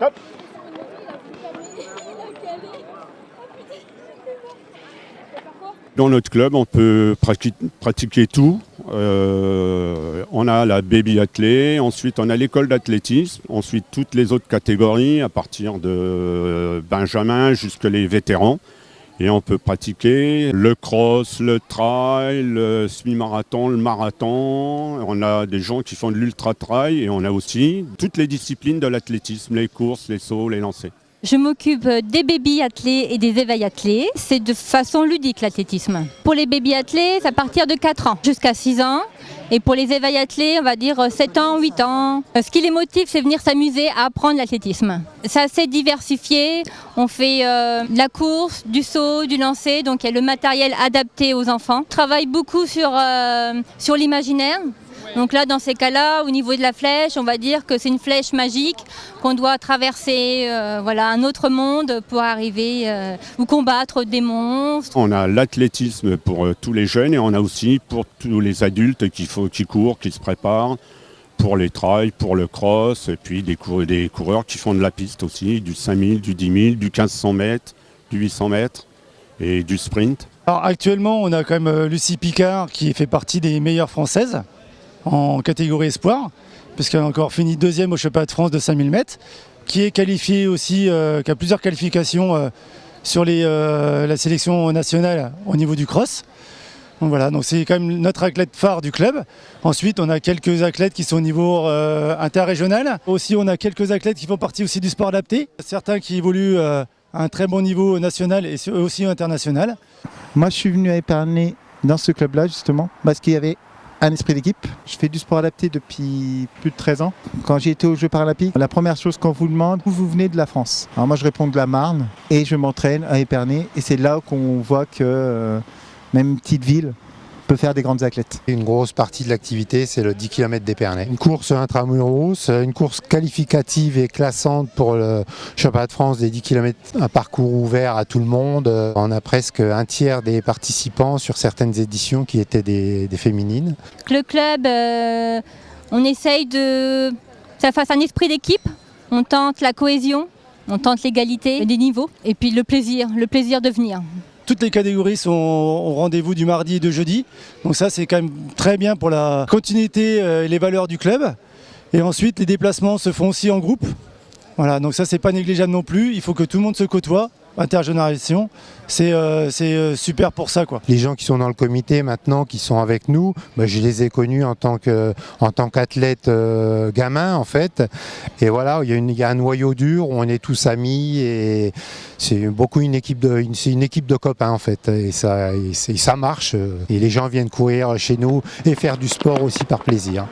Hop. Dans notre club, on peut pratiquer tout. On a la baby athlée, ensuite on a l'école d'athlétisme, ensuite toutes les autres catégories à partir de Benjamin jusqu'à les vétérans. Et on peut pratiquer le cross, le trail, le semi-marathon, le marathon. On a des gens qui font de l'ultra-trail et on a aussi toutes les disciplines de l'athlétisme, les courses, les sauts, les lancers. Je m'occupe des baby athlées et des éveils athlées. C'est de façon ludique l'athlétisme. Pour les baby athlées, c'est à partir de 4 ans jusqu'à 6 ans. Et pour les éveils athlées, on va dire 7 ans, 8 ans. Ce qui les motive, c'est venir s'amuser à apprendre l'athlétisme. C'est assez diversifié. On fait de la course, du saut, du lancer. Donc il y a le matériel adapté aux enfants. On travaille beaucoup sur l'imaginaire. Donc là, dans ces cas-là, au niveau de la flèche, on va dire que c'est une flèche magique qu'on doit traverser un autre monde pour arriver ou combattre des monstres. On a l'athlétisme pour tous les jeunes et on a aussi pour tous les adultes qui courent, qui se préparent, pour les trails, pour le cross, et puis des coureurs qui font de la piste aussi, du 5000, du 10 000, du 1500 mètres, du 800 mètres et du sprint. Alors actuellement, on a quand même Lucie Picard qui fait partie des meilleures françaises en catégorie espoir, puisqu'elle a encore fini 2e au championnat de France de 5000 mètres, qui est qualifiée aussi, qui a plusieurs qualifications sur la sélection nationale au niveau du cross. Donc voilà, donc c'est quand même notre athlète phare du club. Ensuite, on a quelques athlètes qui sont au niveau interrégional. Aussi, on a quelques athlètes qui font partie aussi du sport adapté. Certains qui évoluent à un très bon niveau national et aussi international. Moi, je suis venu à Épernay dans ce club-là, justement, parce qu'il y avait un esprit d'équipe. Je fais du sport adapté depuis plus de 13 ans. Quand j'ai été aux Jeux paralympiques, la première chose qu'on vous demande, où vous venez de la France. Alors moi, je réponds de la Marne et je m'entraîne à Épernay. Et c'est là qu'on voit que même une petite ville peut faire des grandes athlètes. Une grosse partie de l'activité, c'est le 10 km d'Épernay. Une course intramuros, une course qualificative et classante pour le championnat de France des 10 km, un parcours ouvert à tout le monde. On a presque un tiers des participants sur certaines éditions qui étaient des féminines. Le club, on essaye que ça fasse un esprit d'équipe. On tente la cohésion, on tente l'égalité des niveaux et puis le plaisir de venir. Toutes les catégories sont au rendez-vous du mardi et de jeudi. Donc ça, c'est quand même très bien pour la continuité et les valeurs du club. Et ensuite, les déplacements se font aussi en groupe. Voilà, donc ça, c'est pas négligeable non plus. Il faut que tout le monde se côtoie. Intergénération, c'est super pour ça, quoi. Les gens qui sont dans le comité maintenant, qui sont avec nous, je les ai connus en tant qu'athlète gamin en fait. Et voilà, il y a un noyau dur où on est tous amis et c'est une équipe de copains en fait. Et ça marche. Et les gens viennent courir chez nous et faire du sport aussi par plaisir.